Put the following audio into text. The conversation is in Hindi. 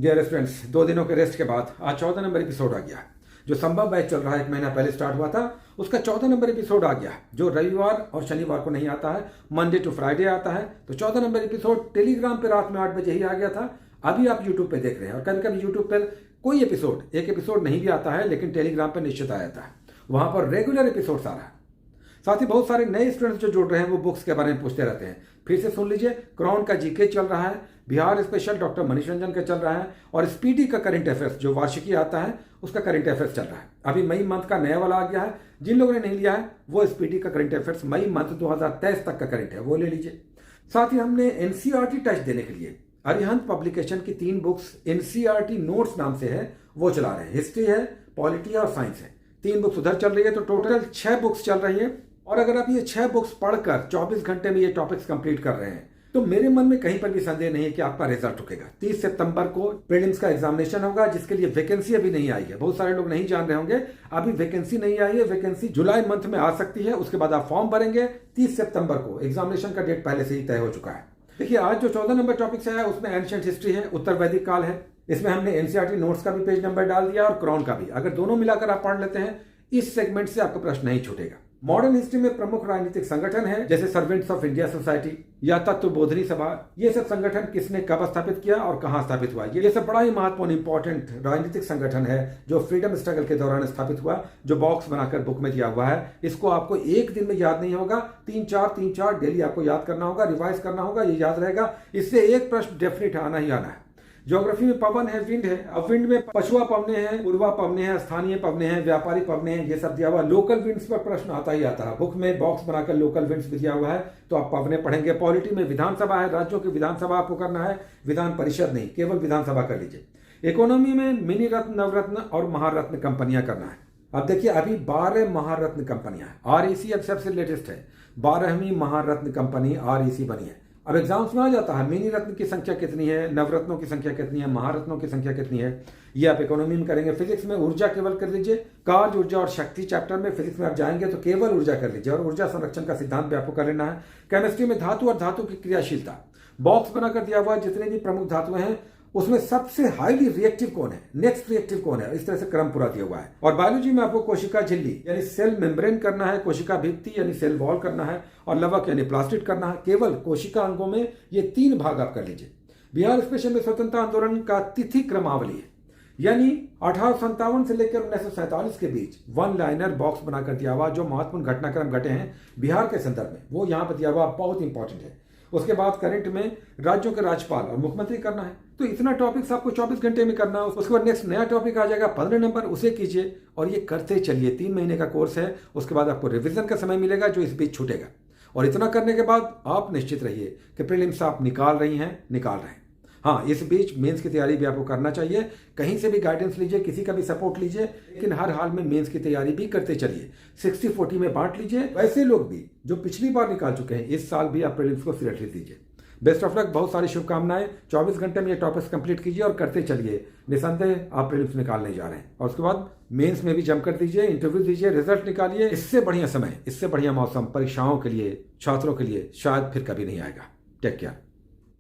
डियर स्टूडेंट्स, 2 दिनों के रेस्ट के बाद आज 14 नंबर एपिसोड आ गया है। जो संभव बैच चल रहा है 1 महीना पहले स्टार्ट हुआ था, उसका 14 नंबर एपिसोड आ गया है, जो रविवार और शनिवार को नहीं आता है, मंडे टू फ्राइडे आता है। तो 14 नंबर एपिसोड टेलीग्राम पे रात में 8 बजे ही आ गया था। अभी आप यूट्यूब पे देख रहे हैं और कभी कभी यूट्यूब पर कोई एक एपिसोड नहीं भी आता है, लेकिन टेलीग्राम पर निश्चित आ जाता है। वहां पर रेगुलर एपिसोड आ रहा है। साथ ही बहुत सारे नए स्टूडेंट्स जो जुड़ रहे हैं वो बुक्स के बारे में पूछते रहते हैं। फिर से सुन लीजिए, क्रॉन का जीके चल रहा है, बिहार स्पेशल डॉक्टर मनीष रंजन का चल रहा है, और स्पीडी का करंट अफेयर्स जो वार्षिकी आता है उसका करंट अफेयर्स चल रहा है। अभी मई मंथ का नया वाला आ गया है। जिन लोगों ने नहीं लिया है वो स्पीडी का करंट अफेयर्स मई मंथ 2023 तक का करंट है, वो ले लीजिए। साथ ही हमने एनसीईआरटी टेस्ट देने के लिए अरिहंत पब्लिकेशन की 3 बुक्स एनसीईआरटी नोट्स नाम से है वो चला रहे हैं। हिस्ट्री है, पॉलिटी और साइंस है। 3 बुक्स उधर चल रही है, तो टोटल 6 बुक्स चल रही है। और अगर आप ये 6 बुक्स पढ़कर 24 घंटे में ये टॉपिक्स कंप्लीट कर रहे हैं तो मेरे मन में कहीं पर भी संदेह नहीं है कि आपका रिजल्ट रुकेगा। 30 सितंबर को प्रीलिम्स का एग्जामिनेशन होगा, जिसके लिए वैकेंसी अभी नहीं आई है। बहुत सारे लोग नहीं जान रहे होंगे, अभी वैकेंसी नहीं आई है। वैकेंसी जुलाई मंथ में आ सकती है। उसके बाद आप फॉर्म भरेंगे 30 सितंबर को। एग्जामिनेशन का डेट पहले से ही तय हो चुका है। देखिए, आज जो 14 नंबर टॉपिक्स है उसमें एंशिएंट हिस्ट्री है, उत्तर वैदिक काल है। इसमें हमने एनसीईआरटी नोट्स का भी पेज नंबर डाल दिया और क्रॉन का भी। अगर दोनों मिलाकर आप पढ़ लेते हैं, इस सेगमेंट से आपका प्रश्न नहीं छूटेगा। मॉडर्न हिस्ट्री में प्रमुख राजनीतिक संगठन है, जैसे सर्वेंट्स ऑफ इंडिया सोसाइटी या तत्वबोधिनी सभा। ये सब संगठन किसने कब स्थापित किया और कहां स्थापित हुआ, ये सब बड़ा ही महत्वपूर्ण इंपॉर्टेंट राजनीतिक संगठन है जो फ्रीडम स्ट्रगल के दौरान स्थापित हुआ, जो बॉक्स बनाकर बुक में दिया हुआ है। इसको आपको एक दिन में याद नहीं होगा, 3-4 डेली आपको याद करना होगा, रिवाइज करना होगा, ये याद रहेगा। इससे एक प्रश्न डेफिनेट आना ही आना है। ज्योग्राफी में पवन है, विंड है। अब विंड में पछुआ पवने हैं, पूर्वा पवने हैं, स्थानीय पवने हैं, व्यापारी पवने हैं, ये सब दिया हुआ। लोकल विंड्स पर प्रश्न आता ही आता है। बुक में बॉक्स बनाकर लोकल विंड्स भी दिया हुआ है, तो आप पवने पढ़ेंगे। पॉलिटी में विधानसभा है, राज्यों की विधानसभा आपको करना है, विधान परिषद नहीं, केवल विधानसभा कर लीजिए। इकोनॉमी में मिनी रत्न, नवरत्न और महारत्न कंपनियां करना है। अब देखिए, अभी 12 महारत्न कंपनियां हैं। आरईसी अब सबसे लेटेस्ट है, 12वीं महारत्न कंपनी आरईसी बनी है। अब एग्जाम्स में आ जाता है मिनी रत्न की संख्या कितनी है, नवरत्नों की संख्या कितनी है, महारत्नों की संख्या कितनी है, ये आप इकोनॉमी में करेंगे। फिजिक्स में ऊर्जा केवल कर लीजिए। कार्य, ऊर्जा और शक्ति चैप्टर में फिजिक्स में आप जाएंगे तो केवल ऊर्जा कर लीजिए और ऊर्जा संरक्षण का सिद्धांत भी आपको कर लेना है। केमिस्ट्री में धातु और धातु की क्रियाशीलता बॉक्स बनाकर दिया हुआ है। जितने भी प्रमुख धातुएं हैं उसमें सबसे हाईली रिएक्टिव कौन है, नेक्स्ट रिएक्टिव कौन है, इस तरह से क्रम पूरा दिया हुआ है। और बायोलॉजी में आपको कोशिका झिल्ली यानी सेल मेम्ब्रेन करना है, कोशिका भित्ति यानी सेल वॉल करना है, और लवक यानी प्लास्टिड करना है। केवल कोशिका अंगों में ये 3 भाग आप कर लीजिए। बिहार स्पेशल में स्वतंत्रता आंदोलन का तिथि क्रमावली है, यानी 1857 से लेकर 1947 के बीच 1 लाइनर बॉक्स बनाकर दिया हुआ जो महत्वपूर्ण घटनाक्रम घटे हैं बिहार के संदर्भ में, वो यहाँ पर दिया हुआ बहुत इंपॉर्टेंट है। उसके बाद करंट में राज्यों के राज्यपाल और मुख्यमंत्री करना है। तो इतना टॉपिक्स आपको 24 घंटे में करना है। उसके बाद नेक्स्ट नया टॉपिक आ जाएगा 15 नंबर, उसे कीजिए और ये करते चलिए। 3 महीने का कोर्स है। उसके बाद आपको रिवीजन का समय मिलेगा जो इस बीच छूटेगा। और इतना करने के बाद आप निश्चित रहिए कि प्रीलिम्स आप निकाल रही हैं, निकाल रहे हैं। हाँ, इस बीच मेंस की तैयारी भी आपको करना चाहिए। कहीं से भी गाइडेंस लीजिए, किसी का भी सपोर्ट लीजिए, लेकिन हर हाल में मेंस की तैयारी भी करते चलिए। 60-40 में बांट लीजिए। वैसे लोग भी जो पिछली बार निकाल चुके हैं, इस साल भी आप प्रीलिम्स को सीरियसली दीजिए। बेस्ट ऑफ लक, बहुत सारी शुभकामनाएं। 24 घंटे में ये टॉपिक्स कंप्लीट कीजिए और करते चलिए। निसंदेह आप प्रीलिम्स निकालने जा रहे हैं। और उसके बाद मेंस में भी जमकर दीजिए, इंटरव्यू दीजिए, रिजल्ट निकालिए। इससे बढ़िया समय, इससे बढ़िया मौसम परीक्षाओं के लिए, छात्रों के लिए शायद फिर कभी नहीं आएगा। Take care.